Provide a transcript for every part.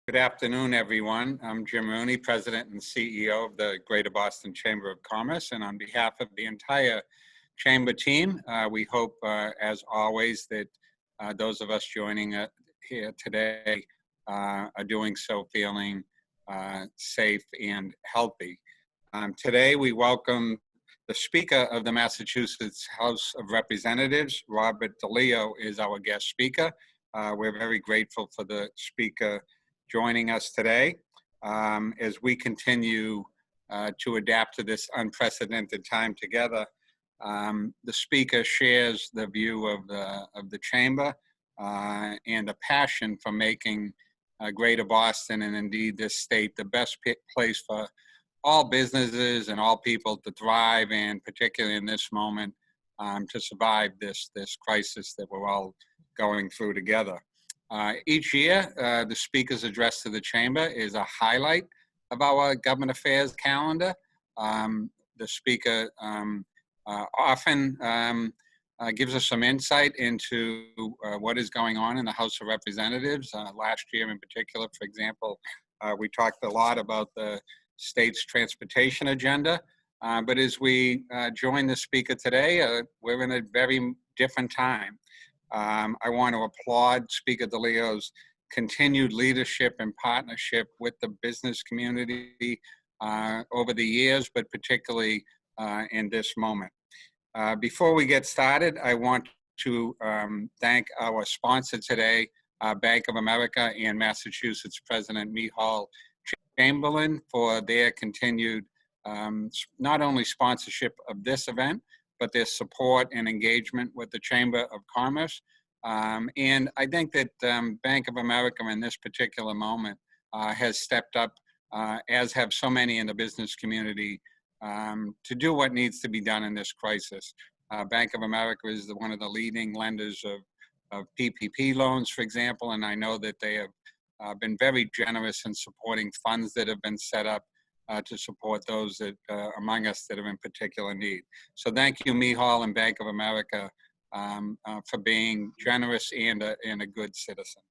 Good afternoon, everyone. I'm Jim Rooney, President and CEO of the Greater Boston Chamber of Commerce. And on behalf of the entire Chamber team, we hope, as always, that those of us joining here today are doing so feeling safe and healthy. Today, we welcome the Speaker of the Massachusetts House of Representatives. Robert DeLeo is our guest speaker. We're very grateful for the Speaker joining us today as we continue to adapt to this unprecedented time together. The Speaker shares the view of the Chamber and a passion for making Greater Boston and indeed this state the best place for all businesses and all people to thrive, and particularly in this moment to survive this crisis that we're all going through together. Each year, the Speaker's address to the Chamber is a highlight of our government affairs calendar. The Speaker often gives us some insight into what is going on in the House of Representatives. Last year in particular, for example, we talked a lot about the state's transportation agenda. But as we join the Speaker today, we're in a very different time. I want to applaud Speaker DeLeo's continued leadership and partnership with the business community over the years, but particularly in this moment. Before we get started, I want to thank our sponsor today, Bank of America and Massachusetts President Micheal Chamberlain, for their continued not only sponsorship of this event, but their support and engagement with the Chamber of Commerce. And I think that Bank of America in this particular moment has stepped up, as have so many in the business community, to do what needs to be done in this crisis. Bank of America is one of the leading lenders of PPP loans, for example, and I know that they have been very generous in supporting funds that have been set up to support those that among us that are in particular need. So thank you, Micheal and Bank of America, for being generous and a good citizen.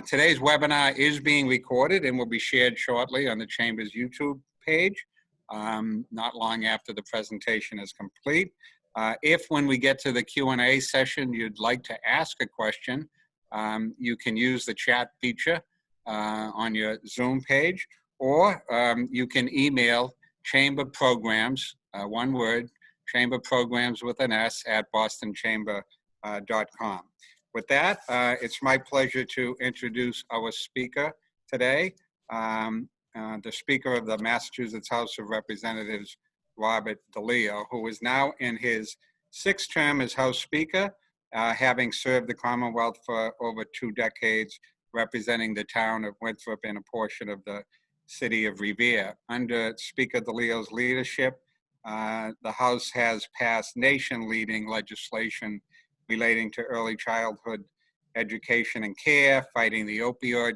Today's webinar is being recorded and will be shared shortly on the Chamber's YouTube page, not long after the presentation is complete. If when we get to the Q&A session, you'd like to ask a question, you can use the chat feature on your Zoom page, or you can email Chamber Programs, one word, Chamber Programs with an S, at bostonchamber.com. With that, it's my pleasure to introduce our speaker today, the Speaker of the Massachusetts House of Representatives, Robert DeLeo, who is now in his 6th term as House Speaker, having served the Commonwealth for over 2 decades, representing the town of Winthrop and a portion of the city of Revere. Under Speaker DeLeo's leadership, the House has passed nation-leading legislation relating to early childhood education and care, fighting the opioid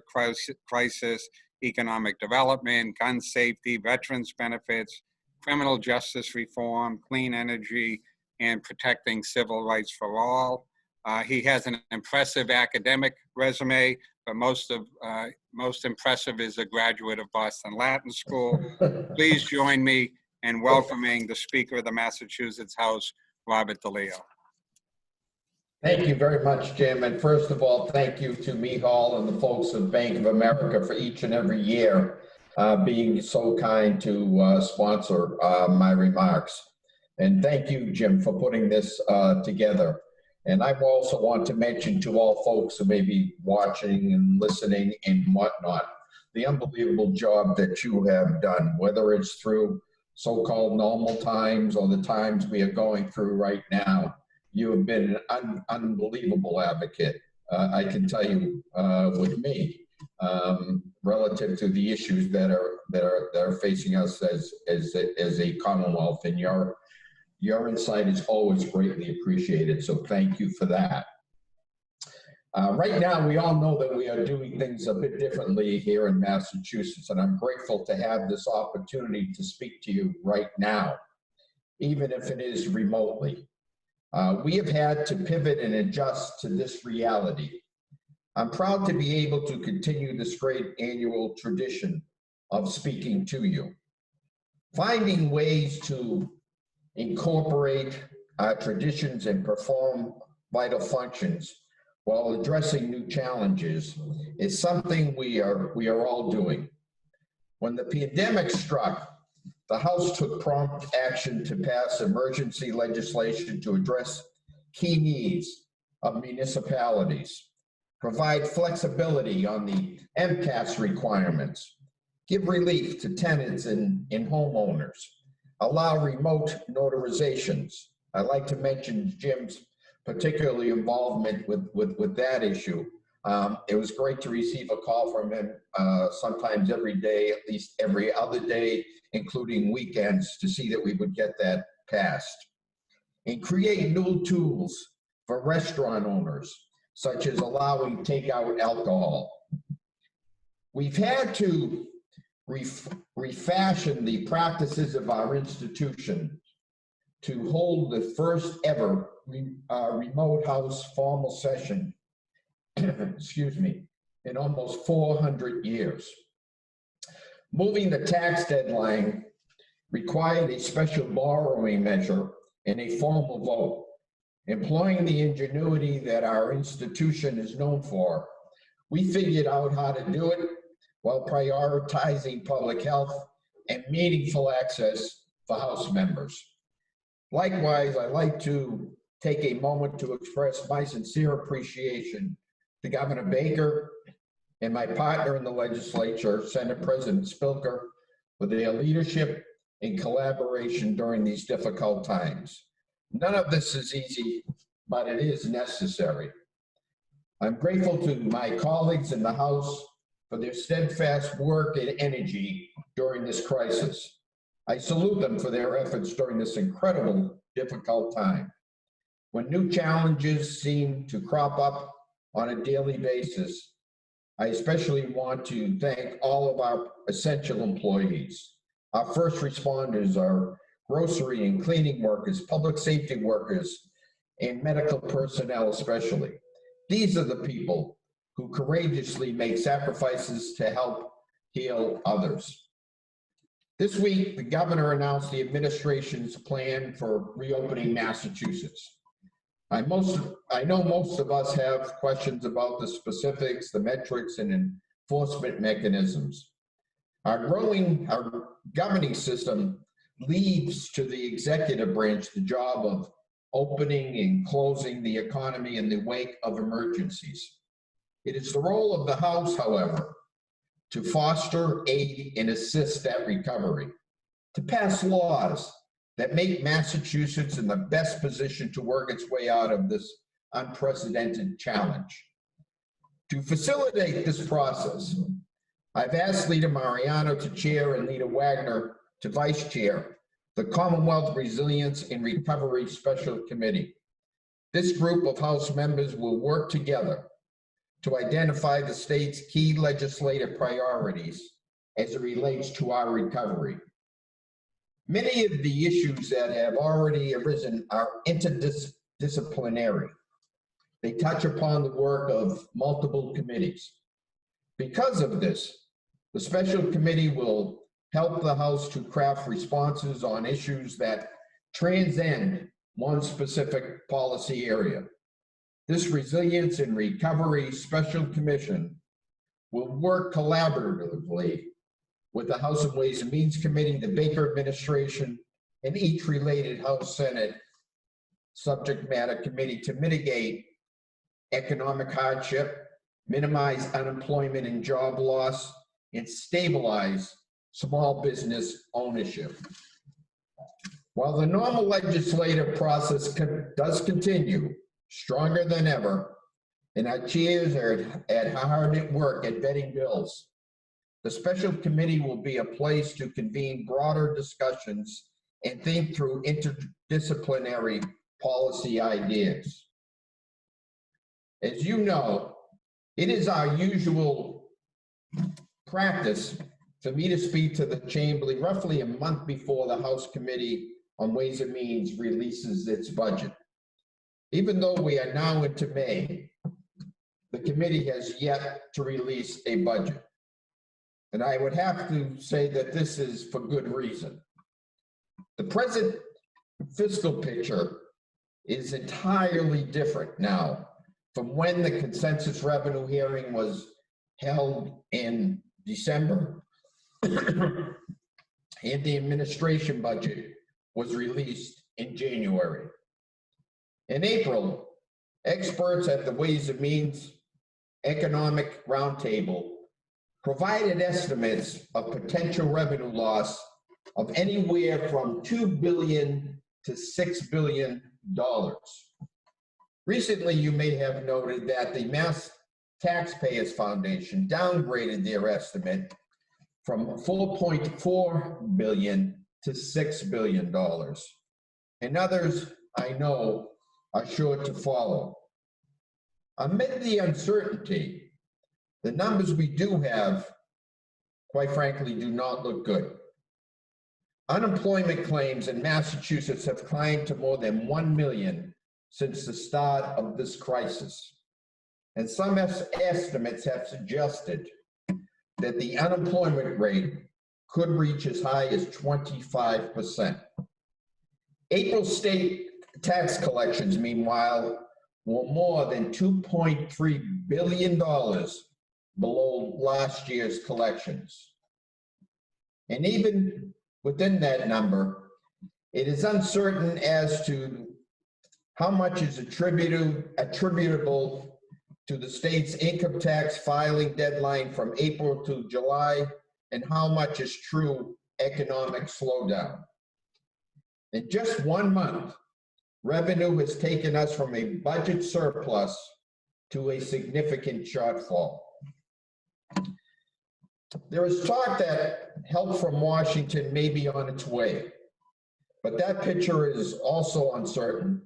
crisis, economic development, gun safety, veterans benefits, criminal justice reform, clean energy, and protecting civil rights for all. He has an impressive academic resume, but most impressive is a graduate of Boston Latin School. Please join me in welcoming the Speaker of the Massachusetts House, Robert DeLeo. Thank you very much, Jim. And first of all, thank you to Micheal and the folks of Bank of America for each and every year being so kind to sponsor my remarks. And thank you, Jim, for putting this together. And I also want to mention to all folks who may be watching and listening and whatnot, the unbelievable job that you have done, whether it's through so-called normal times or the times we are going through right now. You have been an unbelievable advocate, I can tell you, with me, relative to the issues that are facing us as a Commonwealth, and your insight is always greatly appreciated, so thank you for that. Right now, we all know that we are doing things a bit differently here in Massachusetts, and I'm grateful to have this opportunity to speak to you right now, even if it is remotely. We have had to pivot and adjust to this reality. I'm proud to be able to continue this great annual tradition of speaking to you. Finding ways to incorporate our traditions and perform vital functions while addressing new challenges is something we are all doing. When the pandemic struck, the House took prompt action to pass emergency legislation to address key needs of municipalities, provide flexibility on the MCAS requirements, give relief to tenants and homeowners, allow remote notarizations. I'd like to mention Jim's particularly involvement with that issue. It was great to receive a call from him sometimes every day, at least every other day, including weekends, to see that we would get that passed. And create new tools for restaurant owners, such as allowing takeout alcohol. We've had to refashion the practices of our institution to hold the first ever remote House formal session, excuse me, in almost 400 years. Moving the tax deadline required a special borrowing measure and a formal vote. Employing the ingenuity that our institution is known for, we figured out how to do it while prioritizing public health and meaningful access for House members. Likewise, I'd like to take a moment to express my sincere appreciation to Governor Baker and my partner in the legislature, Senate President Spilker, for their leadership and collaboration during these difficult times. None of this is easy, but it is necessary. I'm grateful to my colleagues in the House for their steadfast work and energy during this crisis. I salute them for their efforts during this incredible, difficult time. When new challenges seem to crop up on a daily basis, I especially want to thank all of our essential employees, our first responders, our grocery and cleaning workers, public safety workers, and medical personnel especially. These are the people who courageously make sacrifices to help heal others. This week, the governor announced the administration's plan for reopening Massachusetts. I know most of us have questions about the specifics, the metrics, and enforcement mechanisms. Our governing system leaves to the executive branch the job of opening and closing the economy in the wake of emergencies. It is the role of the House, however, to foster, aid, and assist that recovery, to pass laws that make Massachusetts in the best position to work its way out of this unprecedented challenge. To facilitate this process, I've asked Leader Mariano to chair and Leader Wagner to vice chair the Commonwealth Resilience and Recovery Special Committee. This group of House members will work together to identify the state's key legislative priorities as it relates to our recovery. Many of the issues that have already arisen are interdisciplinary. They touch upon the work of multiple committees. Because of this, the special committee will help the House to craft responses on issues that transcend one specific policy area. This Resilience and Recovery Special Commission will work collaboratively with the House of Ways and Means Committee, the Baker administration, and each related House Senate subject matter committee to mitigate economic hardship, minimize unemployment and job loss, and stabilize small business ownership. While the normal legislative process does continue, stronger than ever, and our chairs are hard at work at vetting bills, the special committee will be a place to convene broader discussions and think through interdisciplinary policy ideas. As you know, it is our usual practice for me to speak to the Chamber roughly a month before the House Committee on Ways and Means releases its budget. Even though we are now into May, the committee has yet to release a budget. And I would have to say that this is for good reason. The present fiscal picture is entirely different now from when the consensus revenue hearing was held in December and the administration budget was released in January. In April, experts at the Ways and Means Economic Roundtable provided estimates of potential revenue loss of anywhere from $2 billion to $6 billion. Recently, you may have noted that the Mass Taxpayers Foundation downgraded their estimate from $4.4 billion to $6 billion. And others, I know, are sure to follow. Amid the uncertainty, the numbers we do have, quite frankly, do not look good. Unemployment claims in Massachusetts have climbed to more than 1 million since the start of this crisis. And some estimates have suggested that the unemployment rate could reach as high as 25%. April state tax collections, meanwhile, were more than $2.3 billion below last year's collections. And even within that number, it is uncertain as to how much is attributable to the state's income tax filing deadline from April to July, and how much is true economic slowdown. In just 1 month, revenue has taken us from a budget surplus to a significant shortfall. There is talk that help from Washington may be on its way, but that picture is also uncertain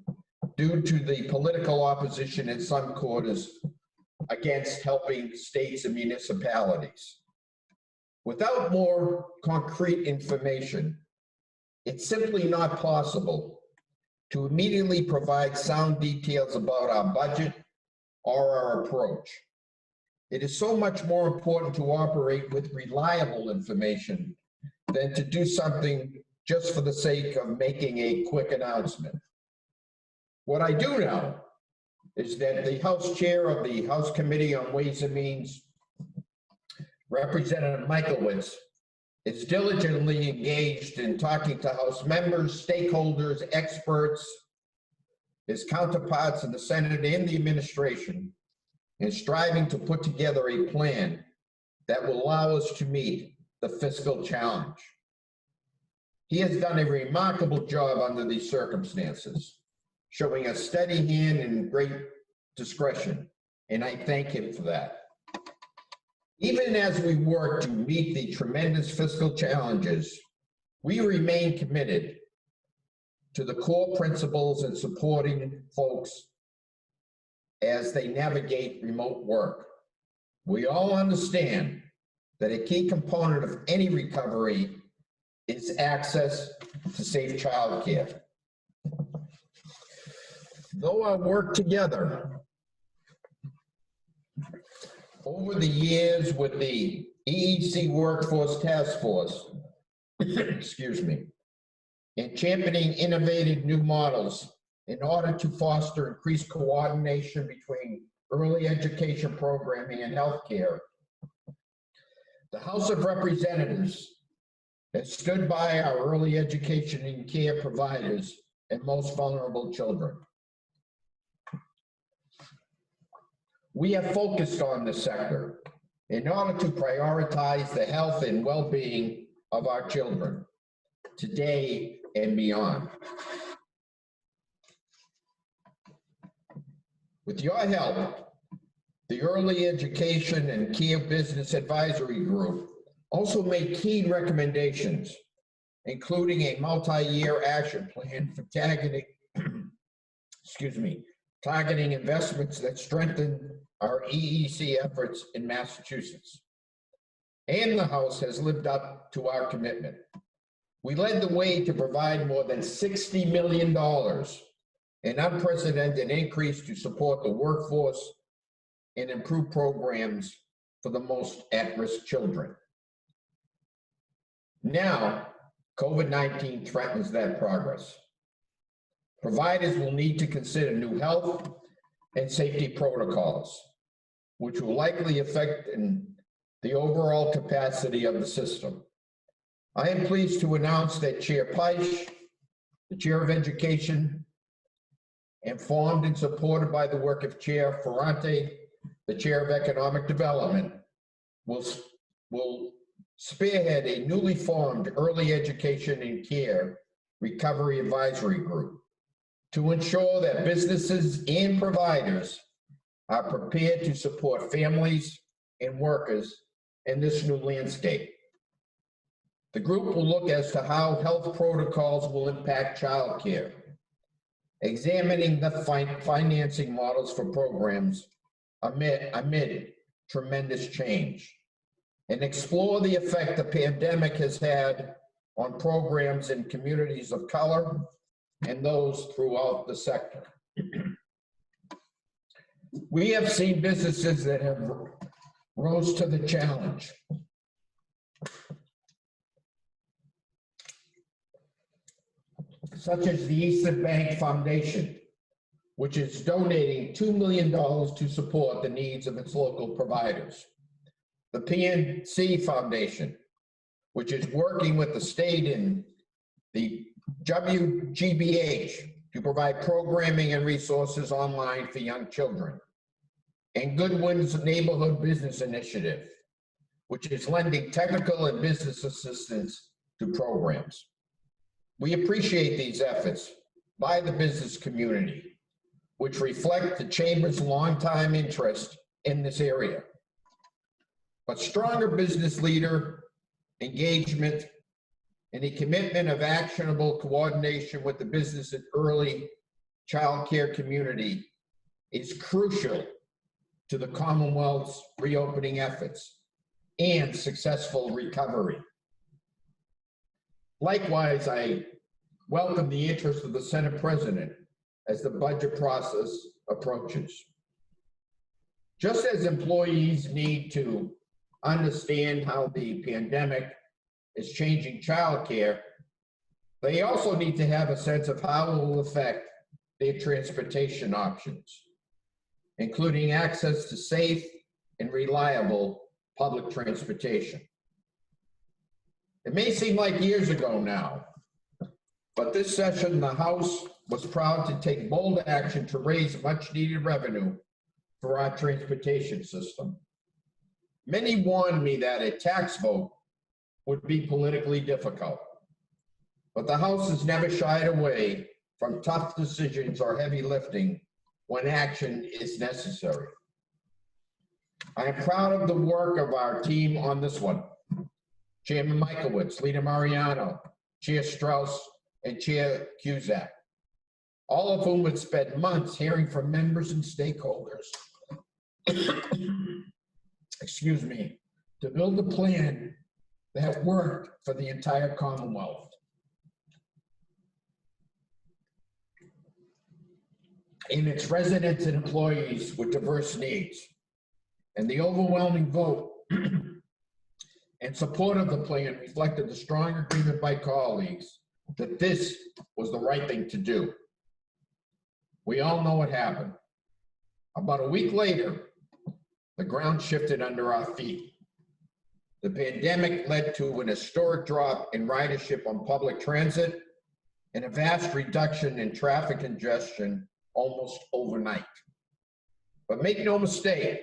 due to the political opposition in some quarters against helping states and municipalities. Without more concrete information, it's simply not possible to immediately provide sound details about our budget or our approach. It is so much more important to operate with reliable information than to do something just for the sake of making a quick announcement. What I do know is that the House Chair of the House Committee on Ways and Means, Representative Michaelwitz, is diligently engaged in talking to House members, stakeholders, experts, his counterparts in the Senate and the administration, and striving to put together a plan that will allow us to meet the fiscal challenge. He has done a remarkable job under these circumstances, showing a steady hand and great discretion, and I thank him for that. Even as we work to meet the tremendous fiscal challenges, we remain committed to the core principles in supporting folks as they navigate remote work. We all understand that a key component of any recovery is access to safe childcare. Though our work together over the years with the EEC Workforce Task Force, excuse me, and championing innovative new models in order to foster increased coordination between early education programming and healthcare, the House of Representatives has stood by our early education and care providers and most vulnerable children. We have focused on this sector in order to prioritize the health and well-being of our children today and beyond. With your help, the Early Education and Care Business Advisory Group also made key recommendations, including a multi-year action plan for targeting investments that strengthen our EEC efforts in Massachusetts. And the House has lived up to our commitment. We led the way to provide more than $60 million, an unprecedented increase to support the workforce and improve programs for the most at-risk children. Now, COVID-19 threatens that progress. Providers will need to consider new health and safety protocols, which will likely affect the overall capacity of the system. I am pleased to announce that Chair Peisch, the Chair of Education, and formed and supported by the work of Chair Ferrante, the Chair of Economic Development, will spearhead a newly formed Early Education and Care Recovery Advisory Group to ensure that businesses and providers are prepared to support families and workers in this new landscape. The group will look as to how health protocols will impact childcare, examining the financing models for programs amid tremendous change, and explore the effect the pandemic has had on programs in communities of color and those throughout the sector. We have seen businesses that have rose to the challenge. Such as the Eastern Bank Foundation, which is donating $2 million to support the needs of its local providers. The PNC Foundation, which is working with the state and the WGBH to provide programming and resources online for young children. And Goodwin's Neighborhood Business Initiative, which is lending technical and business assistance to programs. We appreciate these efforts by the business community, which reflect the Chamber's longtime interest in this area. But stronger business leader engagement and a commitment of actionable coordination with the business and early child care community is crucial to the Commonwealth's reopening efforts and successful recovery. Likewise, I welcome the interest of the Senate President as the budget process approaches. Just as employees need to understand how the pandemic is changing childcare, they also need to have a sense of how it will affect their transportation options, including access to safe and reliable public transportation. It may seem like years ago now, but this session, the House was proud to take bold action to raise much needed revenue for our transportation system. Many warned me that a tax vote would be politically difficult, but the House has never shied away from tough decisions or heavy lifting when action is necessary. I am proud of the work of our team on this one. Chairman Michaelowicz, Leader Mariano, Chair Strauss, and Chair Cusack, all of whom had spent months hearing from members and stakeholders, excuse me, to build a plan that worked for the entire Commonwealth. And its residents and employees with diverse needs. And the overwhelming vote and support of the plan reflected the strong agreement by colleagues that this was the right thing to do. We all know what happened. About a week later, the ground shifted under our feet. The pandemic led to an historic drop in ridership on public transit and a vast reduction in traffic congestion almost overnight. But make no mistake,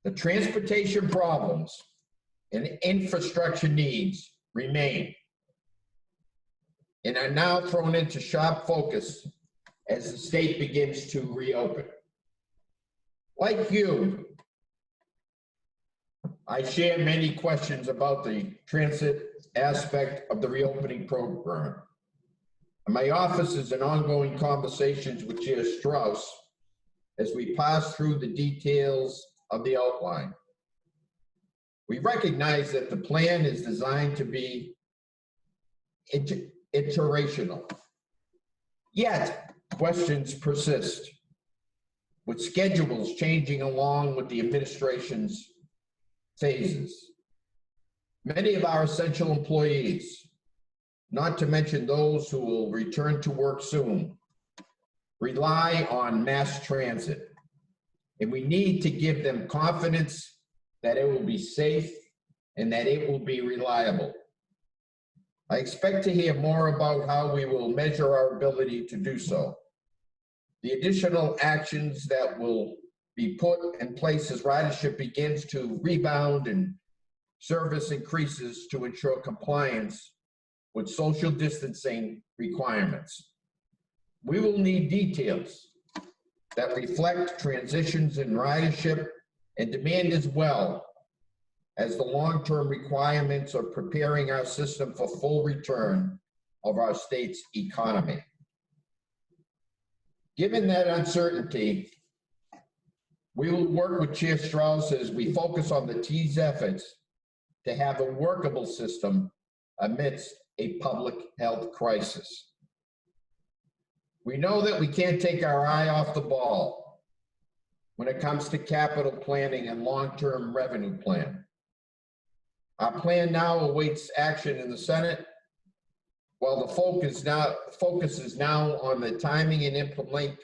the transportation problems and infrastructure needs remain and are now thrown into sharp focus as the state begins to reopen. Like you, I share many questions about the transit aspect of the reopening program. My office is in ongoing conversations with Chair Strauss as we pass through the details of the outline. We recognize that the plan is designed to be iterational, yet questions persist. with schedules changing along with the administration's phases. Many of our essential employees, not to mention those who will return to work soon, rely on mass transit, and we need to give them confidence that it will be safe and that it will be reliable. I expect to hear more about how we will measure our ability to do so. The additional actions that will be put in place as ridership begins to rebound and service increases to ensure compliance with social distancing requirements. We will need details that reflect transitions in ridership and demand, as well as the long-term requirements of preparing our system for full return of our state's economy. Given that uncertainty, we will work with Chair Strauss as we focus on the T's efforts to have a workable system amidst a public health crisis. We know that we can't take our eye off the ball when it comes to capital planning and long-term revenue plan. Our plan now awaits action in the Senate, while the focus is now on the timing and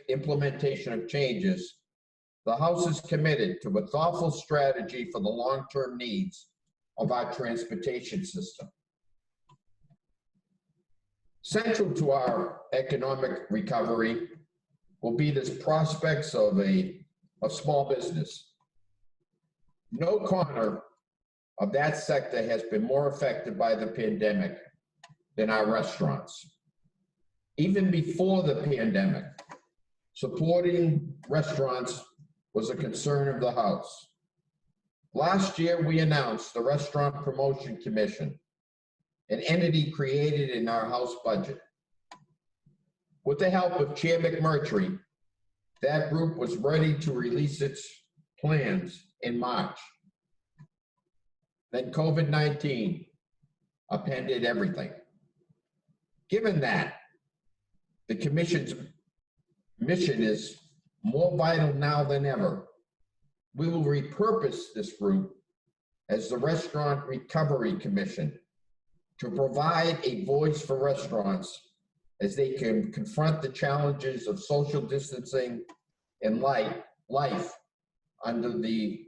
implementation of changes. The House is committed to a thoughtful strategy for the long-term needs of our transportation system. Central to our economic recovery will be the prospects of small business. No corner of that sector has been more affected by the pandemic than our restaurants. Even before the pandemic, supporting restaurants was a concern of the House. Last year, we announced the Restaurant Promotion Commission, an entity created in our House budget. With the help of Chair McMurtry, that group was ready to release its plans in March. Then COVID-19 upended everything. Given that, the Commission's mission is more vital now than ever. We will repurpose this group as the Restaurant Recovery Commission to provide a voice for restaurants as they can confront the challenges of social distancing and life under the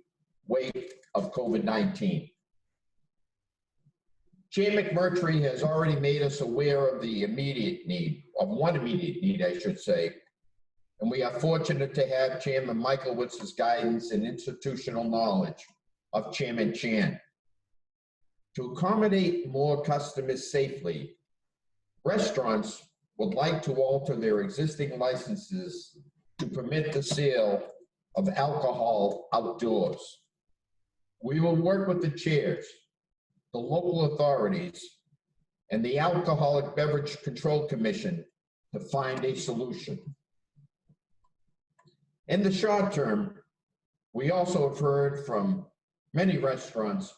weight of COVID-19. Chair McMurtry has already made us aware of the immediate need, of one immediate need, I should say, and we are fortunate to have Chairman Michaelwitz's guidance and institutional knowledge of Chairman Chan. To accommodate more customers safely, restaurants would like to alter their existing licenses to permit the sale of alcohol outdoors. We will work with the chairs, the local authorities, and the Alcoholic Beverage Control Commission to find a solution. In the short term, we also have heard from many restaurants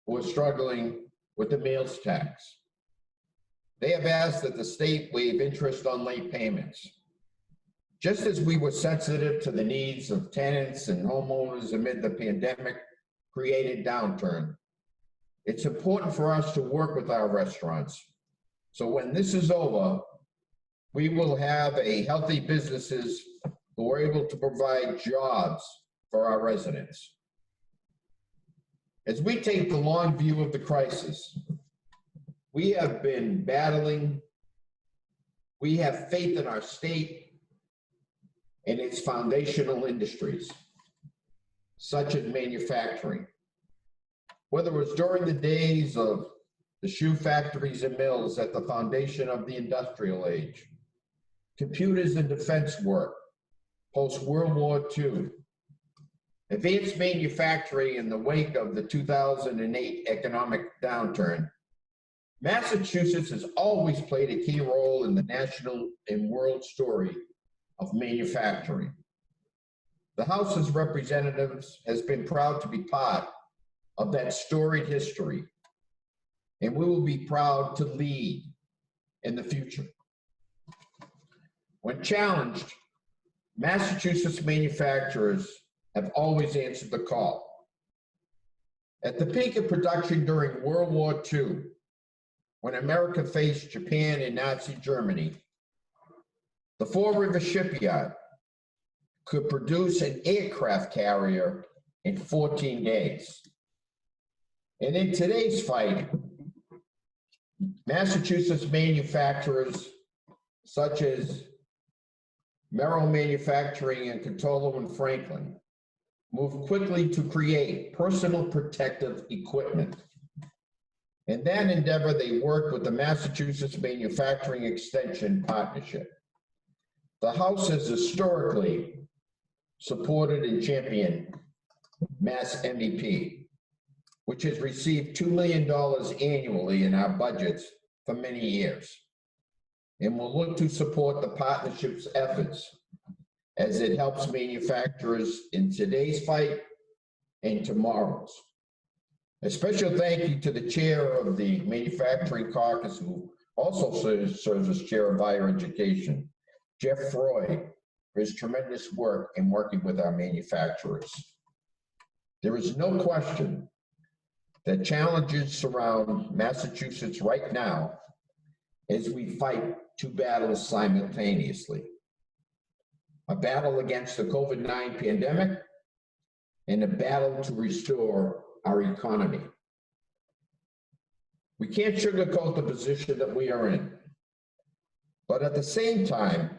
who are struggling with the meals tax. They have asked that the state waive interest on late payments. Just as we were sensitive to the needs of tenants and homeowners amid the pandemic-created downturn, it's important for us to work with our restaurants. So when this is over, we will have healthy businesses who are able to provide jobs for our residents. As we take the long view of the crisis, we have been battling. We have faith in our state and its foundational industries, such as manufacturing. Whether it was during the days of the shoe factories and mills at the foundation of the industrial age, computers and defense work post-World War II, advanced manufacturing in the wake of the 2008 economic downturn, Massachusetts has always played a key role in the national and world story of manufacturing. The House of Representatives has been proud to be part of that storied history, and we will be proud to lead in the future. When challenged, Massachusetts manufacturers have always answered the call. At the peak of production during World War II, when America faced Japan and Nazi Germany, the Fall River Shipyard could produce an aircraft carrier in 14 days. And in today's fight, Massachusetts manufacturers such as Merrill Manufacturing and Cottolo and Franklin moved quickly to create personal protective equipment. In that endeavor, they worked with the Massachusetts Manufacturing Extension Partnership. The House has historically supported and championed Mass MEP, which has received $2 million annually in our budgets for many years, and will look to support the partnership's efforts as it helps manufacturers in today's fight and tomorrow's. A special thank you to the chair of the Manufacturing Caucus, who also serves as chair of higher education, Jeff Freud, for his tremendous work in working with our manufacturers. There is no question that challenges surround Massachusetts right now as we fight two battles simultaneously. A battle against the COVID-19 pandemic and a battle to restore our economy. We can't sugarcoat the position that we are in, but at the same time,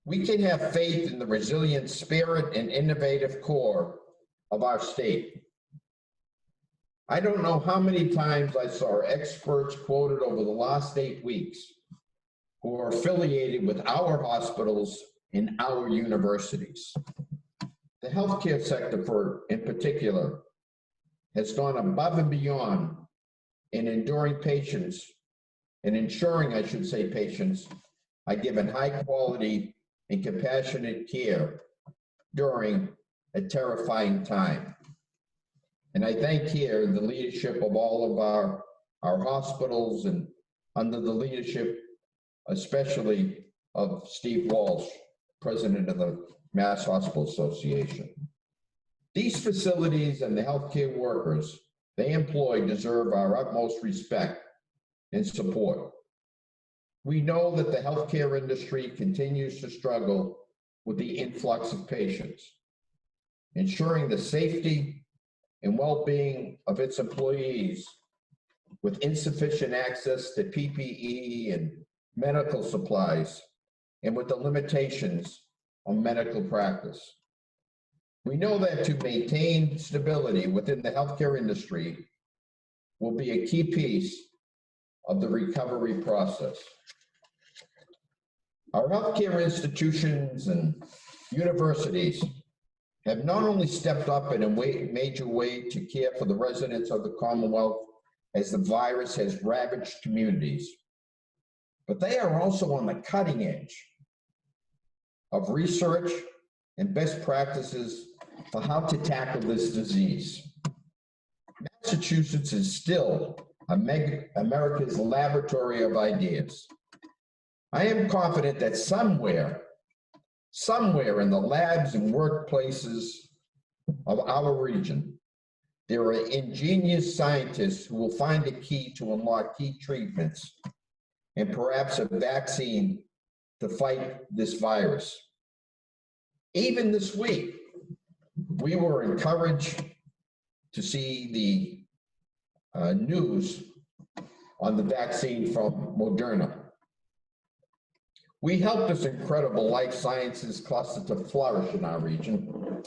we can have faith in the resilient spirit and innovative core of our state. I don't know how many times I saw experts quoted over the last 8 weeks who are affiliated with our hospitals and our universities. The healthcare sector, in particular, has gone above and beyond in ensuring patients are given high quality and compassionate care during a terrifying time. And I thank here the leadership of all of our hospitals, and under the leadership especially of Steve Walsh, president of the Mass Hospital Association. These facilities and the healthcare workers they employ deserve our utmost respect and support. We know that the healthcare industry continues to struggle with the influx of patients. Ensuring the safety and well-being of its employees with insufficient access to PPE and medical supplies, and with the limitations on medical practice. We know that to maintain stability within the healthcare industry will be a key piece of the recovery process. Our healthcare institutions and universities have not only stepped up in a major way to care for the residents of the Commonwealth as the virus has ravaged communities, but they are also on the cutting edge of research and best practices for how to tackle this disease. Massachusetts is still America's laboratory of ideas. I am confident that somewhere in the labs and workplaces of our region, there are ingenious scientists who will find a key to unlock key treatments and perhaps a vaccine to fight this virus. Even this week, we were encouraged to see the news on the vaccine from Moderna. We helped this incredible life sciences cluster to flourish in our region,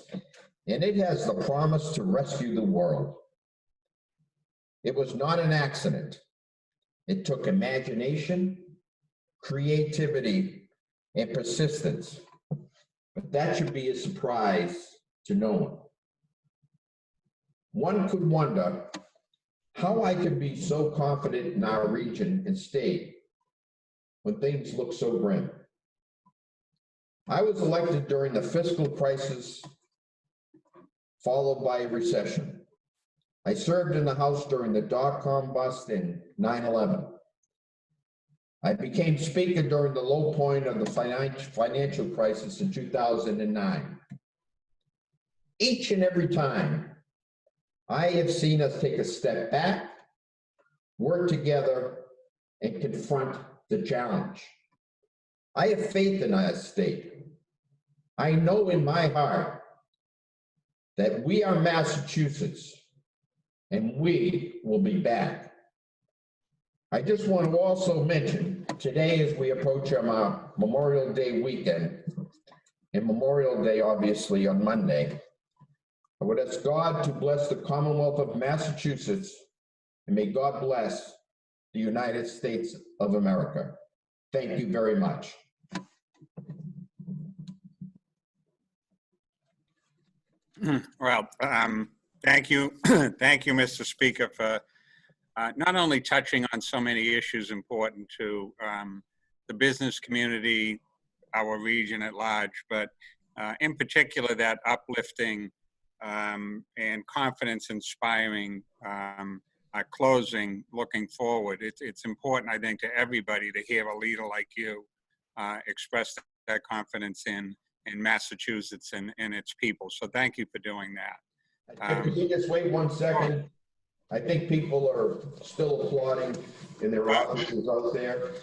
and it has the promise to rescue the world. It was not an accident. It took imagination, creativity, and persistence, but that should be a surprise to no one. One could wonder how I could be so confident in our region and state when things look so grim. I was elected during the fiscal crisis followed by a recession. I served in the House during the dot-com bust and 9/11. I became speaker during the low point of the financial crisis in 2009. Each and every time, I have seen us take a step back, work together, and confront the challenge. I have faith in our state. I know in my heart that we are Massachusetts and we will be back. I just want to also mention today, as we approach our Memorial Day weekend, and Memorial Day obviously on Monday, I would ask God to bless the Commonwealth of Massachusetts, and may God bless the United States of America. Thank you very much. Well, thank you. Thank you, Mr. Speaker, for not only touching on so many issues important to the business community, our region at large, but in particular that uplifting and confidence-inspiring closing looking forward. It's important, I think, to everybody to hear a leader like you express that confidence in Massachusetts and its people. So thank you for doing that. Could you just wait 1 second? I think people are still applauding in their offices out there,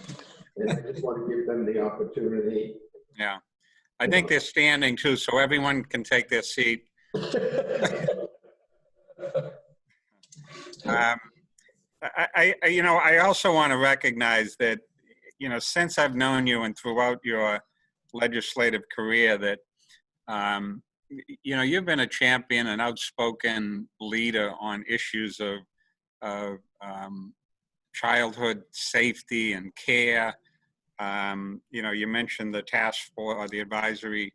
and I just want to give them the opportunity. Yeah, I think they're standing too, so everyone can take their seat. I also want to recognize that, since I've known you and throughout your legislative career, that, you've been a champion, an outspoken leader on issues of childhood safety and care. You mentioned the task force or the advisory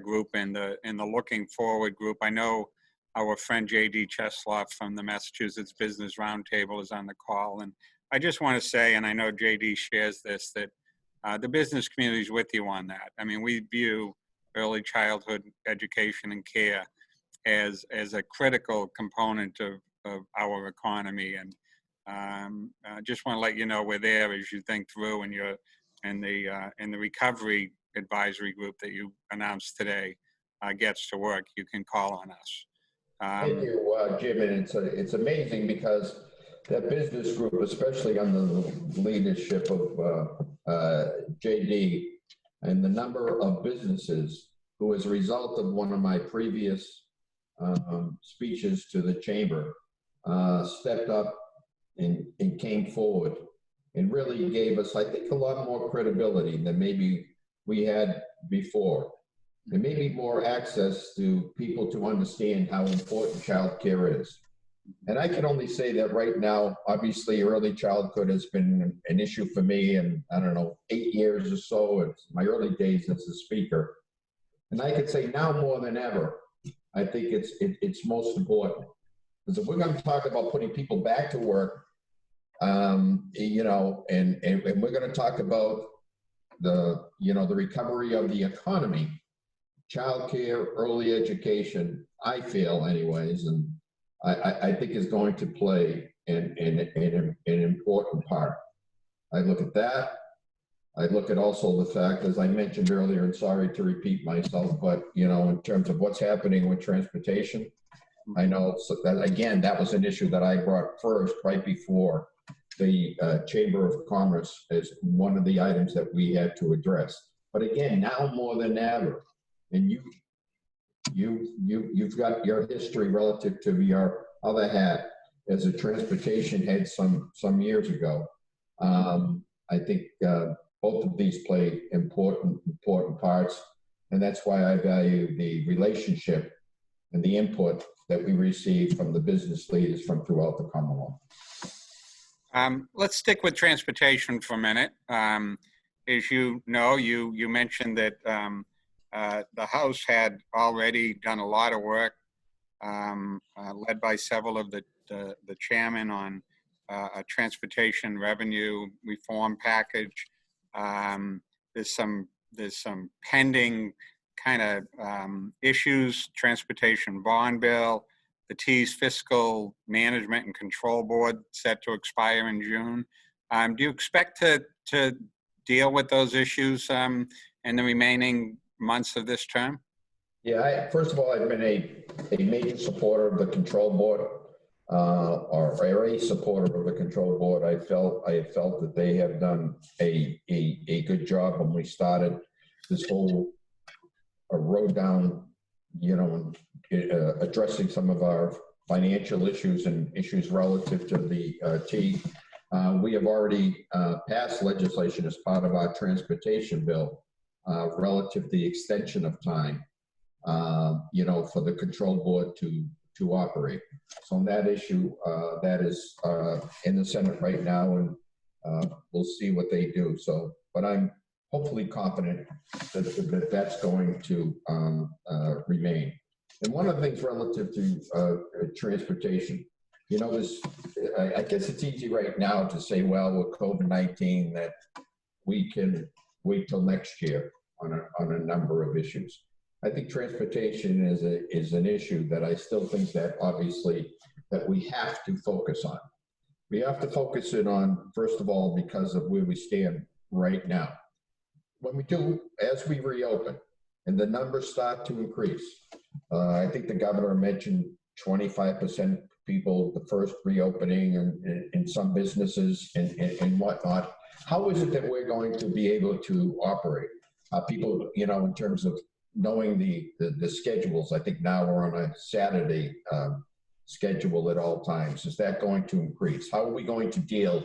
group and the looking forward group. I know our friend J.D. Chesloff from the Massachusetts Business Roundtable is on the call. And I just want to say, and I know J.D. shares this, that the business community is with you on that. I mean, we view early childhood education and care as a critical component of our economy. And I just want to let you know we're there as you think through, and you're in the recovery advisory group that you announced today gets to work. You can call on us. Thank you, Jim, and it's amazing because that business group, especially under the leadership of JD, and the number of businesses who, as a result of one of my previous speeches to the chamber, stepped up and came forward and really gave us, I think, a lot more credibility than maybe we had before. And maybe more access to people to understand how important childcare is. And I can only say that right now, obviously, early childhood has been an issue for me in, 8 years or so. It's my early days as a speaker. And I could say now more than ever, I think it's most important. Because if we're going to talk about putting people back to work, and we're going to talk about the recovery of the economy, childcare, early education, I feel anyways, and I think is going to play an important part. I look at that. I look at also the fact, as I mentioned earlier, and sorry to repeat myself, but in terms of what's happening with transportation, I know that, again, that was an issue that I brought first right before the Chamber of Commerce as one of the items that we had to address. But again, now more than ever, and you've got your history relative to your other hat as a transportation head some years ago. I think both of these play important parts, and that's why I value the relationship and the input that we receive from the business leaders from throughout the Commonwealth. Let's stick with transportation for a minute. As you know, you mentioned that the House had already done a lot of work, led by several of the chairmen on a transportation revenue reform package. There's some pending kind of issues, transportation bond bill, the T's Fiscal Management and Control Board set to expire in June. Do you expect to deal with those issues in the remaining months of this term? Yeah, first of all, I've been a major supporter of the control board, or a supporter of the control board. I felt that they have done a good job when we started this whole road down, addressing some of our financial issues and issues relative to the T. We have already passed legislation as part of our transportation bill relative to the extension of time, for the control board to operate. So on that issue, that is in the Senate right now, and we'll see what they do. So, but I'm hopefully confident that that's going to remain. And one of the things relative to transportation, I guess it's easy right now to say, well, with COVID-19, that we can wait till next year on a number of issues. I think transportation is an issue that I still think that obviously that we have to focus on. We have to focus it on, first of all, because of where we stand right now. When we do, as we reopen and the numbers start to increase, I think the governor mentioned 25% people, the first reopening and in some businesses and whatnot. How is it that we're going to be able to operate? People, in terms of knowing the schedules, I think now we're on a Saturday schedule at all times. Is that going to increase? How are we going to deal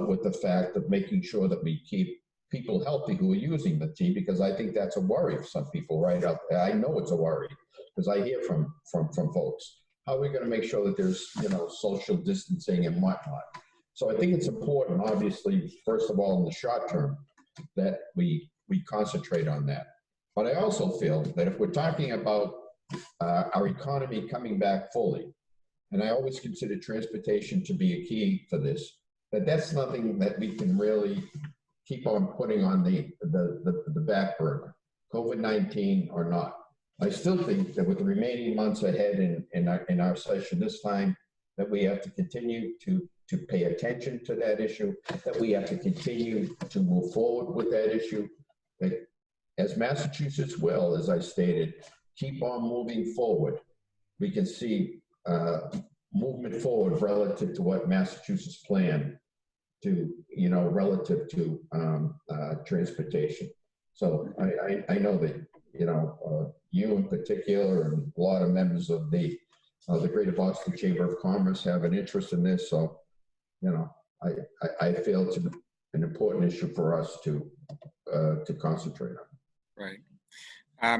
with the fact of making sure that we keep people healthy who are using the T? Because I think that's a worry for some people right out there. I know it's a worry because I hear from folks. How are we going to make sure that there's, social distancing and whatnot? So I think it's important, obviously, first of all, in the short term, that we concentrate on that. But I also feel that if we're talking about our economy coming back fully, and I always consider transportation to be a key for this, that's nothing that we can really keep on putting on the back burner, COVID-19 or not. I still think that with the remaining months ahead in our session this time, that we have to continue to pay attention to that issue, that we have to continue to move forward with that issue, that as Massachusetts will, as I stated, keep on moving forward. We can see movement forward relative to what Massachusetts planned to, relative to transportation. So I know that, you in particular and a lot of members of the Greater Boston Chamber of Commerce have an interest in this. So, I feel it's an important issue for us to concentrate on. Right.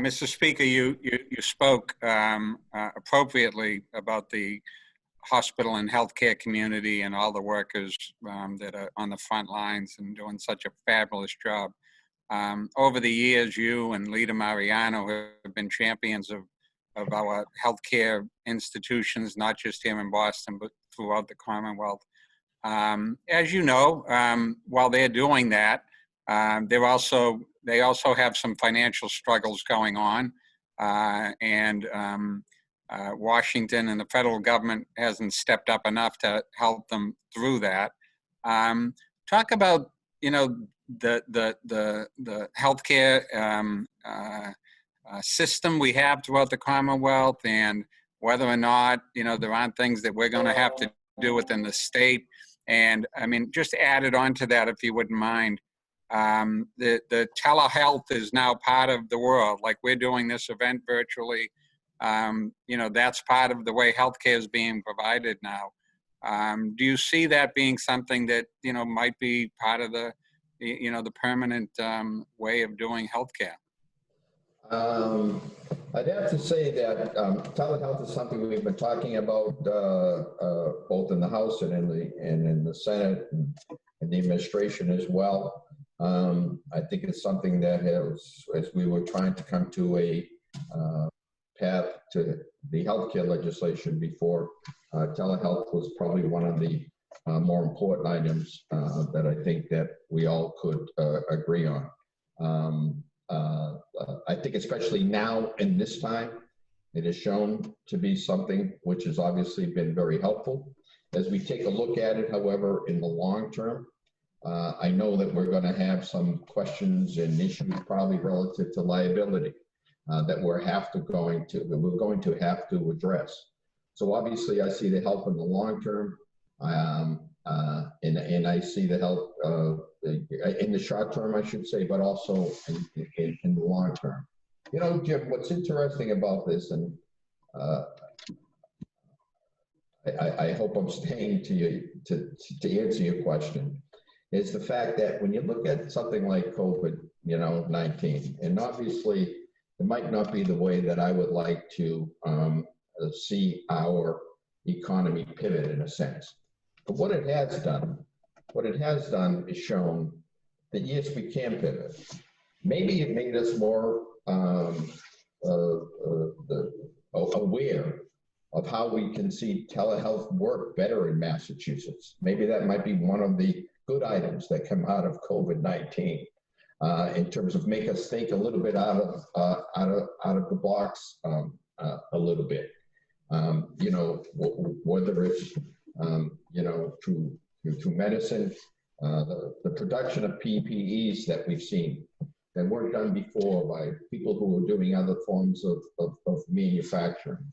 Mr. Speaker, you spoke appropriately about the hospital and healthcare community and all the workers that are on the front lines and doing such a fabulous job. Over the years, you and Lita Mariano have been champions of our healthcare institutions, not just here in Boston, but throughout the Commonwealth. As you know, while they're doing that, they also have some financial struggles going on, and Washington and the federal government hasn't stepped up enough to help them through that. Talk about, the healthcare system we have throughout the Commonwealth, and whether or not, there aren't things that we're going to have to do within the state. And I mean, just add it on to that, if you wouldn't mind. The telehealth is now part of the world. Like, we're doing this event virtually. That's part of the way healthcare is being provided now. Do you see that being something that, might be part of the, the permanent way of doing healthcare? I'd have to say that telehealth is something we've been talking about both in the House and in the Senate and the administration as well. I think it's something that as we were trying to come to a path to the healthcare legislation before, telehealth was probably one of the more important items that I think that we all could agree on. I think especially now in this time, it has shown to be something which has obviously been very helpful. As we take a look at it, however, in the long term, I know that we're going to have some questions and issues probably relative to liability that we're going to have to address. So obviously, I see the help in the long term, and I see the help in the short term, I should say, but also in the long term. You know, Jim, what's interesting about this, and I hope I'm staying to you to answer your question, is the fact that when you look at something like COVID-19, and obviously it might not be the way that I would like to see our economy pivot in a sense. But what it has done is shown that yes, we can pivot. Maybe it made us more aware of how we can see telehealth work better in Massachusetts. Maybe that might be one of the good items that come out of COVID-19 in terms of make us think a little bit out of the box a little bit. You know, whether it's through medicine, the production of PPEs that we've seen that weren't done before by people who were doing other forms of manufacturing.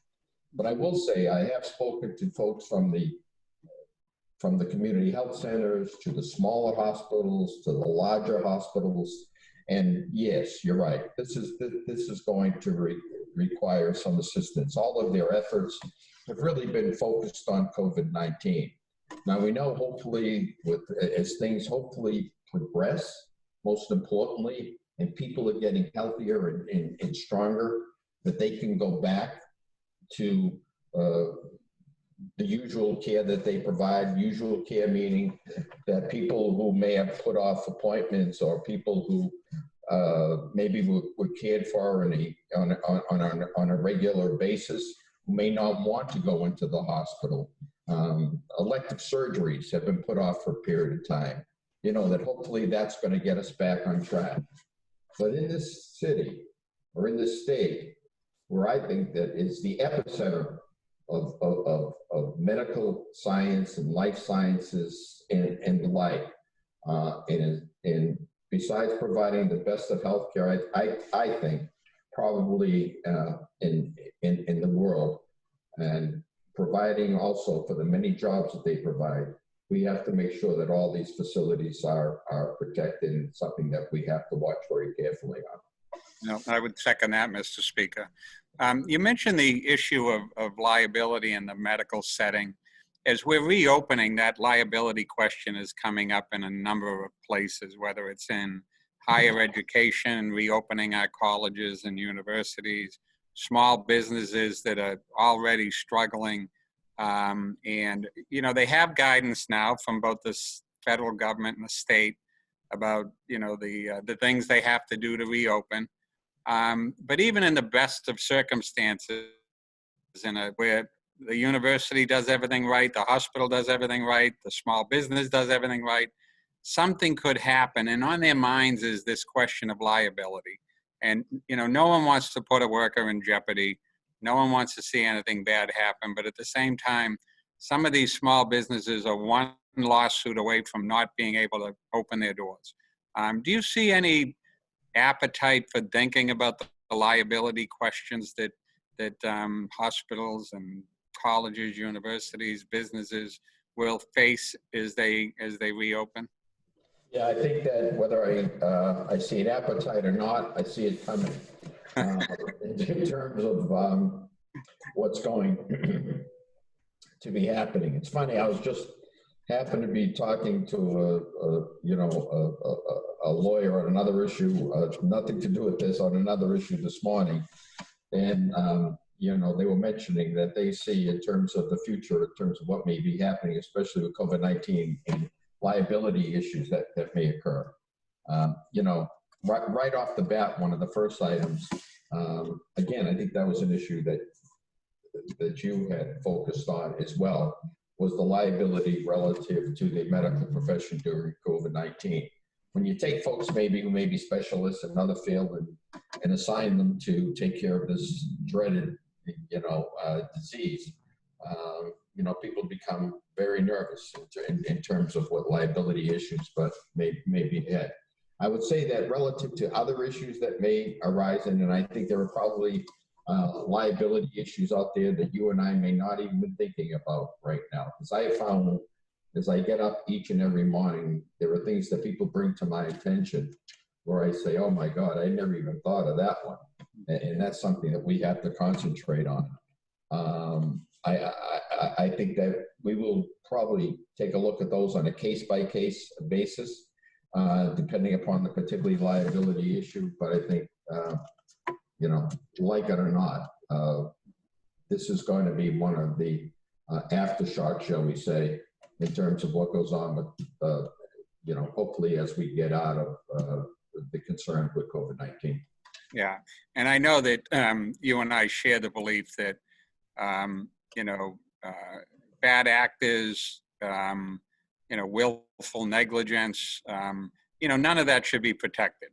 But I will say I have spoken to folks from the community health centers to the smaller hospitals to the larger hospitals, and yes, you're right. This is going to require some assistance. All of their efforts have really been focused on COVID-19. Now we know, hopefully, as things hopefully progress, most importantly, and people are getting healthier and stronger, that they can go back to the usual care that they provide. Usual care meaning that people who may have put off appointments or people who maybe were cared for on a regular basis who may not want to go into the hospital. Elective surgeries have been put off for a period of time. You know, that hopefully that's going to get us back on track. But in this city or in this state, where I think that is the epicenter of medical science and life sciences and the like, and besides providing the best of healthcare, I think probably in the world, and providing also for the many jobs that they provide, we have to make sure that all these facilities are protected, and something that we have to watch very carefully on. No, I would second that, Mr. Speaker. You mentioned the issue of liability in the medical setting. As we're reopening, that liability question is coming up in a number of places, whether it's in higher education, reopening our colleges and universities, small businesses that are already struggling. And, you know, they have guidance now from both the federal government and the state about, you know, the things they have to do to reopen. But even in the best of circumstances, where the university does everything right, the hospital does everything right, the small business does everything right, something could happen. And on their minds is this question of liability. And, you know, no one wants to put a worker in jeopardy. No one wants to see anything bad happen. But at the same time, some of these small businesses are one lawsuit away from not being able to open their doors. Do you see any appetite for thinking about the liability questions that hospitals and colleges, universities, businesses will face as they reopen? Yeah, I think that whether I see an appetite or not, I see it coming. In terms of what's going to be happening. It's funny, I was just happened to be talking to a lawyer on another issue, nothing to do with this, on another issue this morning, and you know, they were mentioning that they see in terms of the future, in terms of what may be happening, especially with COVID-19 and liability issues that may occur. You know, right off the bat, one of the first items, again, I think that was an issue that you had focused on as well, was the liability relative to the medical profession during COVID-19. When you take folks who may be specialists in another field and assign them to take care of this dreaded, disease, people become very nervous in terms of what liability issues, but may be ahead. I would say that relative to other issues that may arise, and I think there are probably liability issues out there that you and I may not even be thinking about right now. Because I have found, as I get up each and every morning, there are things that people bring to my attention where I say, oh my God, I never even thought of that one. And that's something that we have to concentrate on. I think that we will probably take a look at those on a case-by-case basis, depending upon the particular liability issue. But I think, like it or not, this is going to be one of the aftershocks, shall we say, in terms of what goes on with, hopefully as we get out of the concern with COVID-19. Yeah, and I know that you and I share the belief that, bad actors, willful negligence, none of that should be protected.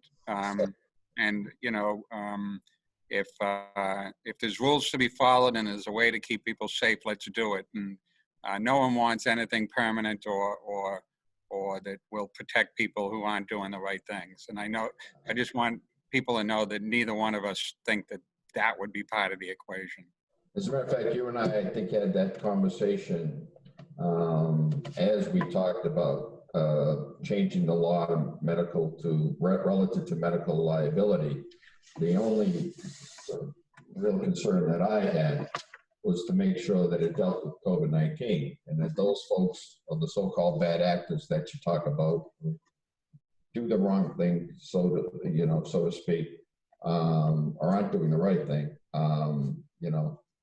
If there's rules to be followed and there's a way to keep people safe, let's do it. And no one wants anything permanent or that will protect people who aren't doing the right things. And I just want people to know that neither one of us think that would be part of the equation. As a matter of fact, you and I think, had that conversation as we talked about changing the law to relative to medical liability. The only real concern that I had was to make sure that it dealt with COVID-19, and that those folks, or the so-called bad actors that you talk about, do the wrong thing, so to speak, or aren't doing the right thing.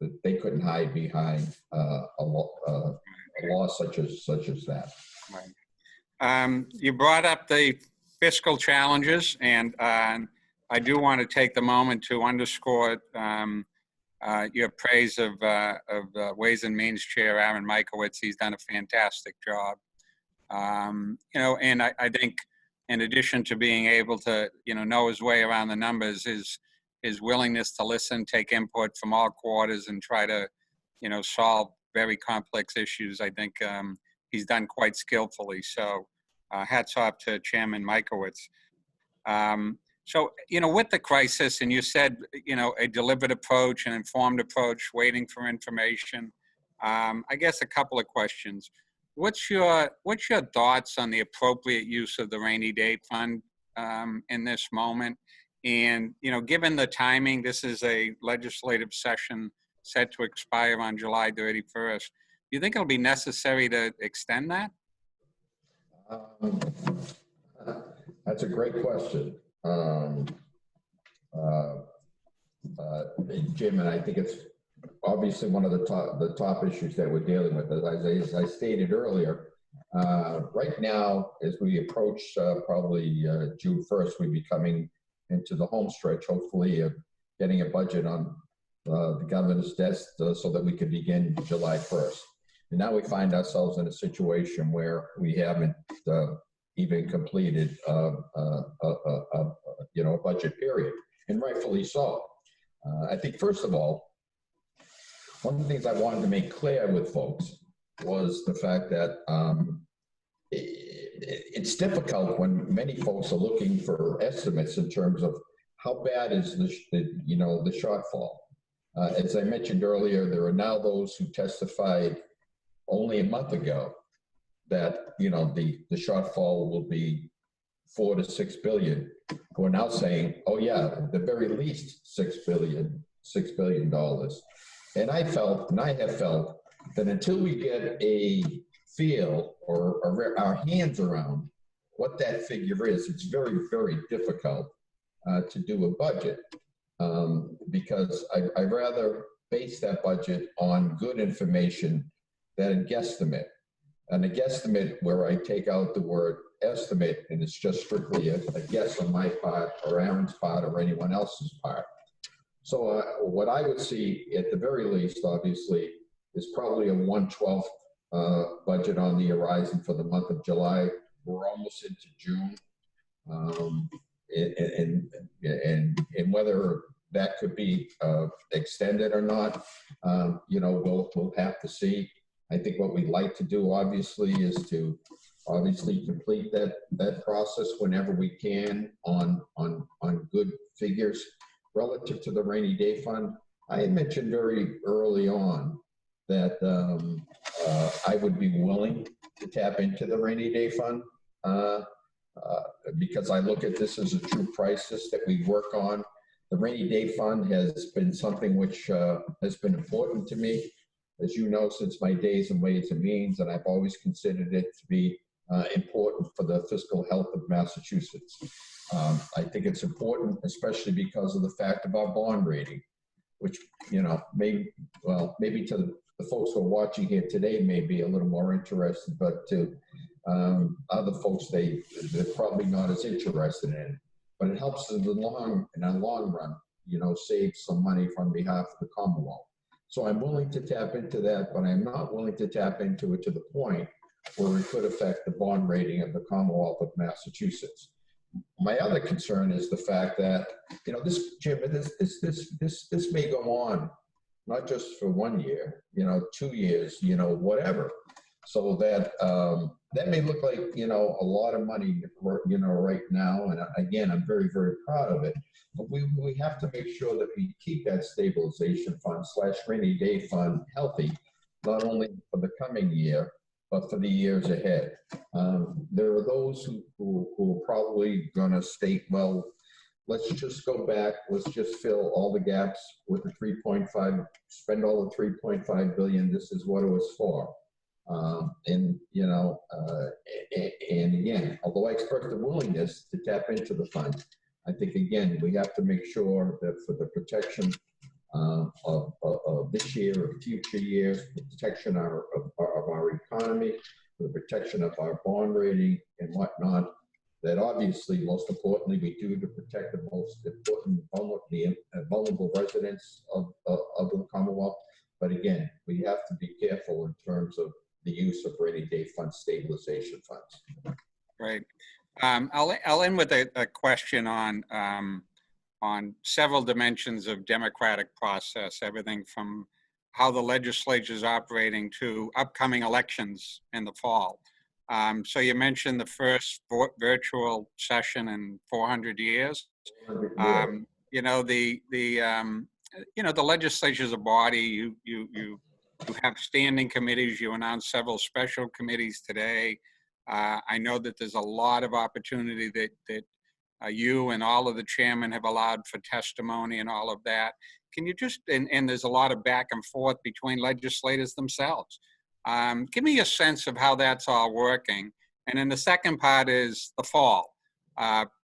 That they couldn't hide behind a law such as that. Right. You brought up the fiscal challenges, and I do want to take the moment to underscore your praise of Ways and Means Chair Aaron Michaelwitz. He's done a fantastic job. And I think, in addition to being able to, know his way around the numbers, his willingness to listen, take input from all quarters, and try to, solve very complex issues, I think he's done quite skillfully. So hats off to Chairman Michaelwitz. So, with the crisis, and you said, a deliberate approach, an informed approach, waiting for information, I guess a couple of questions. What's your thoughts on the appropriate use of the rainy day fund in this moment? And, given the timing, this is a legislative session set to expire on July 31st. Do you think it'll be necessary to extend that? That's a great question. Jim, and I think it's obviously one of the top issues that we're dealing with. As I stated earlier, right now, as we approach probably June 1st, we'll be coming into the home stretch, hopefully getting a budget on the governor's desk so that we can begin July 1st. And now we find ourselves in a situation where we haven't even completed a budget period, and rightfully so. I think, first of all, one of the things I wanted to make clear with folks was the fact that it's difficult when many folks are looking for estimates in terms of how bad is the shortfall. As I mentioned earlier, there are now those who testified only a month ago that the shortfall will be $4 to $6 billion. Who are now saying, oh yeah, at the very least $6 billion. And I have felt that until we get a feel or our hands around what that figure is, it's very, very difficult to do a budget because I rather base that budget on good information than a guesstimate. And a guesstimate where I take out the word estimate and it's just strictly a guess on my part or Aaron's part or anyone else's part. So what I would see at the very least, obviously, is probably a 1/12 budget on the horizon for the month of July. We're almost into June. And whether that could be extended or not, we'll have to see. I think what we'd like to do, obviously, is to complete that process whenever we can on good figures relative to the rainy day fund. I had mentioned very early on that I would be willing to tap into the rainy day fund because I look at this as a true crisis that we work on. The rainy day fund has been something which has been important to me, as you know, since my days in Ways and Means, and I've always considered it to be important for the fiscal health of Massachusetts. I think it's important, especially because of the fact of our bond rating, which, you know, maybe to the folks who are watching here today may be a little more interested, but to other folks, they're probably not as interested in it. But it helps in the long run, you know, save some money on behalf of the Commonwealth. So I'm willing to tap into that, but I'm not willing to tap into it to the point where it could affect the bond rating of the Commonwealth of Massachusetts. My other concern is the fact that, you know, this, Jim, this may go on, not just for 1 year, you know, 2 years, you know, whatever. So that that may look like, you know, a lot of money, you know, right now. And again, I'm very, very proud of it. But we have to make sure that we keep that stabilization fund / rainy day fund healthy, not only for the coming year, but for the years ahead. There are those who are probably going to state, well, let's just go back, let's just fill all the gaps with the 3.5, spend all the 3.5 billion, this is what it was for. And, you know, and again, although I express the willingness to tap into the fund, I think, again, we have to make sure that for the protection of this year or future years, the protection of our economy, for the protection of our bond rating and whatnot, that obviously, most importantly, we do to protect the most important vulnerable residents of the Commonwealth. But again, we have to be careful in terms of the use of rainy day fund stabilization funds. Right. I'll end with a question on several dimensions of democratic process, everything from how the legislature is operating to upcoming elections in the fall. So you mentioned the first virtual session in 400 years. You know, you know, the legislature is a body. You have standing committees. You announced several special committees today. I know that there's a lot of opportunity that you and all of the chairmen have allowed for testimony and all of that. Can you just, and there's a lot of back and forth between legislators themselves. Give me a sense of how that's all working. And then the second part is the fall.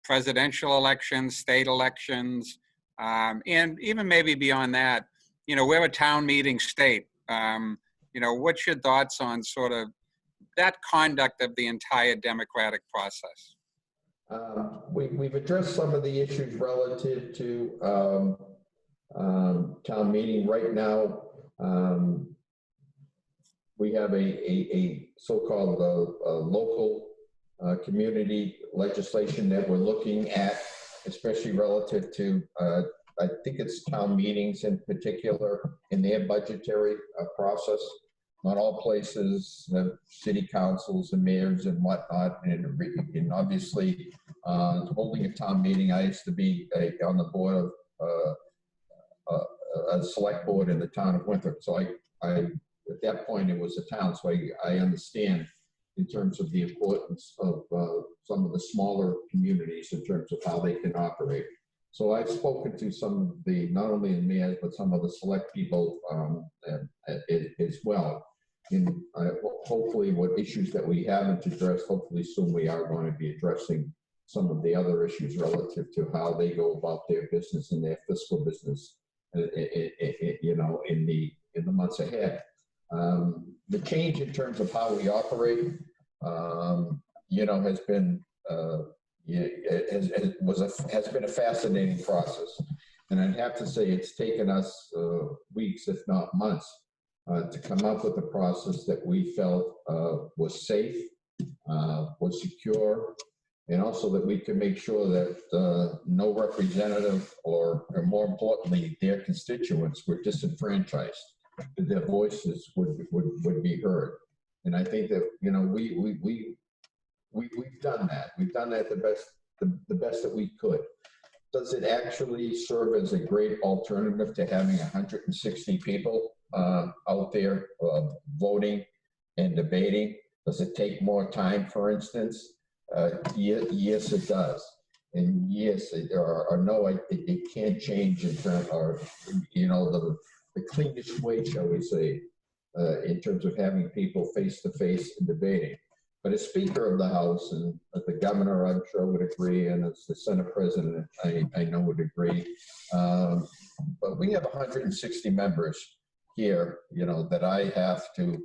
Presidential elections, state elections, and even maybe beyond that, you know, we're a town meeting state. You know, what's your thoughts on sort of that conduct of the entire democratic process? We've addressed some of the issues relative to town meeting. Right now, we have a so-called local community legislation that we're looking at, especially relative to, I think it's town meetings in particular in their budgetary process. Not all places have city councils and mayors and whatnot, and obviously holding a town meeting. I used to be on the board of a select board in the town of Winthrop, so I at that point it was a town, so I understand in terms of the importance of some of the smaller communities in terms of how they can operate. So I've spoken to some of the, not only the mayors, but some of the select people as well. And hopefully what issues that we haven't addressed, hopefully soon we are going to be addressing some of the other issues relative to how they go about their business and their fiscal business, you know, in the months ahead. The change in terms of how we operate, you know, has been has been a fascinating process, and I'd have to say it's taken us weeks, if not months, to come up with a process that we felt was safe, was secure, and also that we could make sure that no representative or more importantly, their constituents were disenfranchised. that their voices would be heard. And I think that, you know, we've done that. We've done that the best that we could. Does it actually serve as a great alternative to having 160 people out there voting and debating? Does it take more time, for instance? Yes, it does. And yes, it can't change in terms of, you know, the cleanest way, shall we say, in terms of having people face to face and debating. But as Speaker of the House, and the Governor, I'm sure would agree, and as the Senate President, I know would agree. But we have 160 members here, you know, that I have to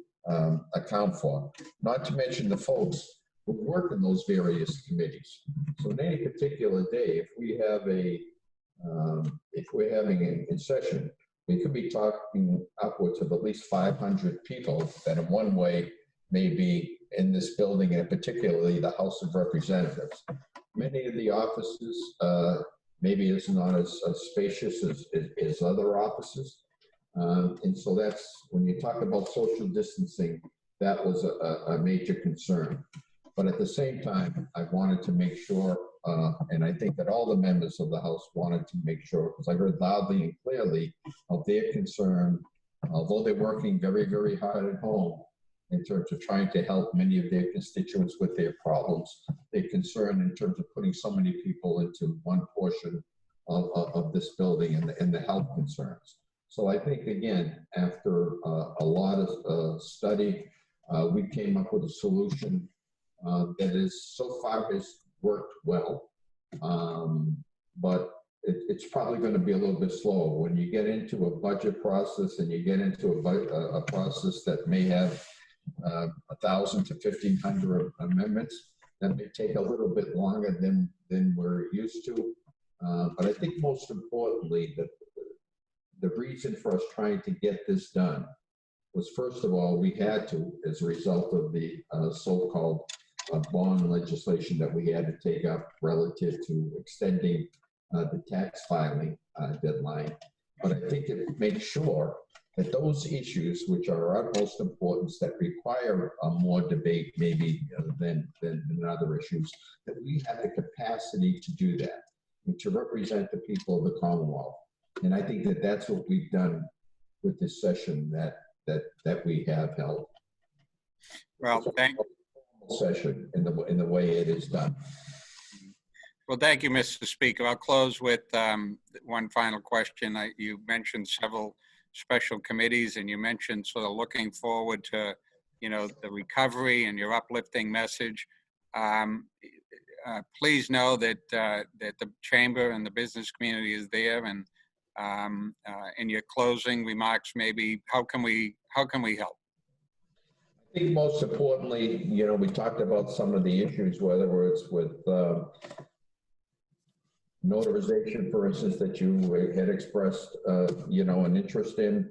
account for. Not to mention the folks who work in those various committees. So in any particular day, if we have if we're having a session, we could be talking upwards of at least 500 people that in one way may be in this building, and particularly the House of Representatives. Many of the offices maybe is not as spacious as other offices. And so that's, when you talk about social distancing, that was a major concern. But at the same time, I wanted to make sure, and I think that all the members of the House wanted to make sure, because I heard loudly and clearly of their concern, although they're working very, very hard at home in terms of trying to help many of their constituents with their problems, they're concerned in terms of putting so many people into one portion of this building and the health concerns. So I think, again, after a lot of study, we came up with a solution that is so far has worked well, but it's probably going to be a little bit slow. When you get into a budget process and you get into a process that may have 1,000 to 1,500 amendments, that may take a little bit longer than we're used to. But I think most importantly, that the reason for us trying to get this done was, first of all, we had to, as a result of the so-called bond legislation that we had to take up relative to extending the tax filing deadline. But I think it makes sure that those issues, which are of utmost importance, that require more debate maybe than other issues, that we have the capacity to do that and to represent the people of the Commonwealth. And I think that that's what we've done with this session that we have held. Well, thank session in the way it is done. Well, thank you, Mr. Speaker. I'll close with one final question. You mentioned several special committees, and you mentioned sort of looking forward to, you know, the recovery and your uplifting message. Please know that that the Chamber and the business community is there. And in your closing remarks, maybe how can we help? I think most importantly, you know, we talked about some of the issues, whether it's with notarization, for instance, that you had expressed, you know, an interest in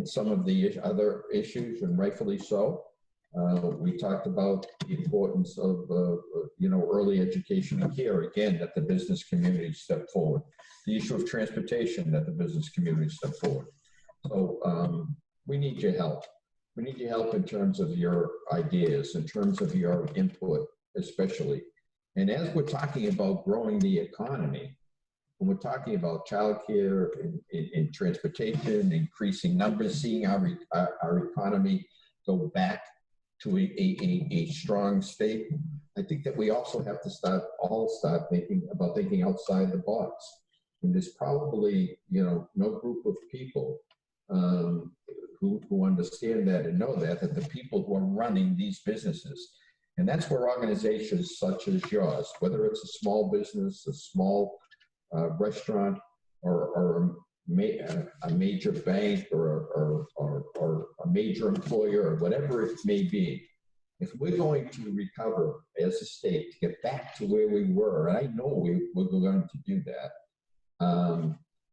some of the other issues, and rightfully so. We talked about the importance of, you know, early education and care, again, that the business community stepped forward. The issue of transportation, that the business community stepped forward. So we need your help. We need your help in terms of your ideas, in terms of your input, especially. And as we're talking about growing the economy, when we're talking about childcare and transportation, increasing numbers, seeing our economy go back to a strong state, I think that we also have to start thinking outside the box. And there's probably, you know, no group of people who understand that and know that the people who are running these businesses, and that's where organizations such as yours, whether it's a small business, a small restaurant, or a major bank, or a major employer, or whatever it may be, if we're going to recover as a state to get back to where we were, and I know we're going to do that,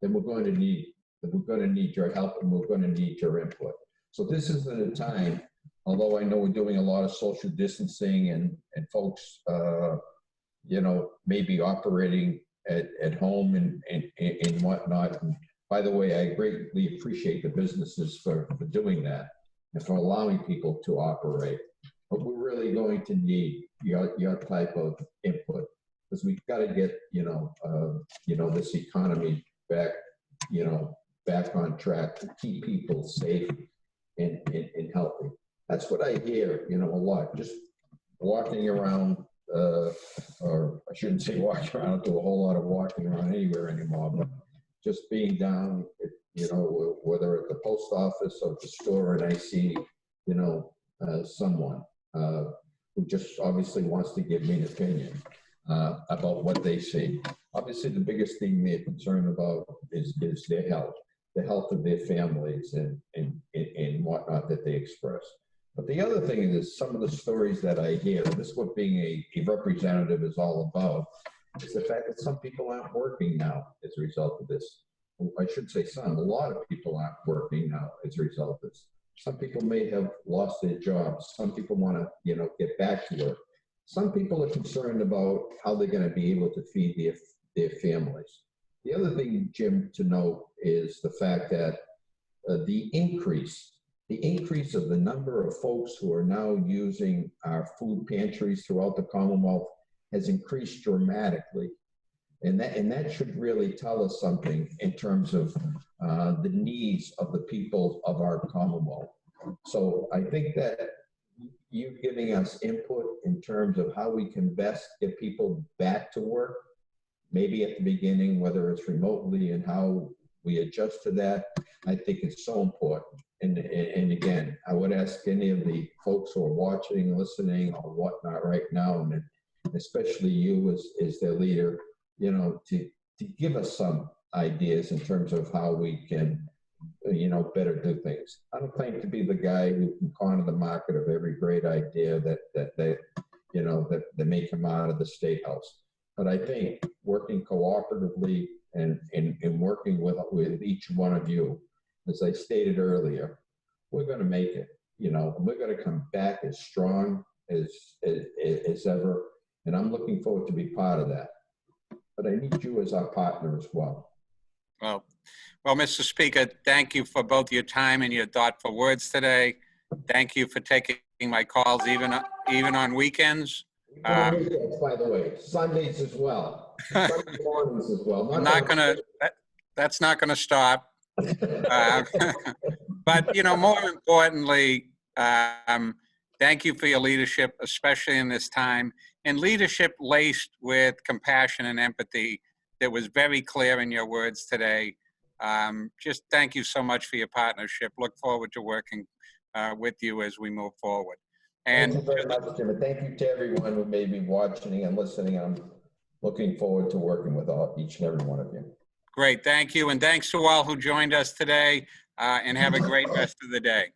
then we're going to need your help, and we're going to need your input. So this isn't a time, although I know we're doing a lot of social distancing and folks, you know, maybe operating at home and whatnot, and by the way, I greatly appreciate the businesses for doing that and for allowing people to operate. But we're really going to need your type of input, because we've got to get, this economy back, back on track to keep people safe and healthy. That's what I hear, a lot, just walking around, or I shouldn't say walking around, I don't do a whole lot of walking around anywhere anymore, but just being down, whether at the post office or the store, and I see, someone who just obviously wants to give me an opinion about what they see. Obviously, the biggest thing they're concerned about is their health, the health of their families, and whatnot that they express. But the other thing is some of the stories that I hear, and this is what being a representative is all about, is the fact that some people aren't working now as a result of this. I should say some, a lot of people aren't working now as a result of this. Some people may have lost their jobs. Some people want to, get back to work. Some people are concerned about how they're going to be able to feed their families. The other thing, Jim, to note is the fact that the increase of the number of folks who are now using our food pantries throughout the Commonwealth has increased dramatically. And that should really tell us something in terms of the needs of the people of our Commonwealth. So I think that you giving us input in terms of how we can best get people back to work, maybe at the beginning, whether it's remotely, and how we adjust to that, I think it's so important. And again, I would ask any of the folks who are watching, listening, or whatnot right now, and especially you as their leader, to give us some ideas in terms of how we can, better do things. I don't claim to be the guy who can corner the market of every great idea that may come out of the State House. But I think working cooperatively and working with each one of you, as I stated earlier, we're going to make it. We're going to come back as strong as ever, and I'm looking forward to be part of that. But I need you as our partner as well. Well, Mr. Speaker, thank you for both your time and your thoughtful words today. Thank you for taking my calls even on weekends. By the way, Sundays as well. Sunday mornings as well. That's not gonna stop. But more importantly, thank you for your leadership, especially in this time, and leadership laced with compassion and empathy that was very clear in your words today. Just thank you so much for your partnership. Look forward to working with you as we move forward. And thank you very much, Jim. And thank you to everyone who may be watching and listening. I'm looking forward to working with each and every one of you. Great, thank you. And thanks to all who joined us today, and have a great rest of the day.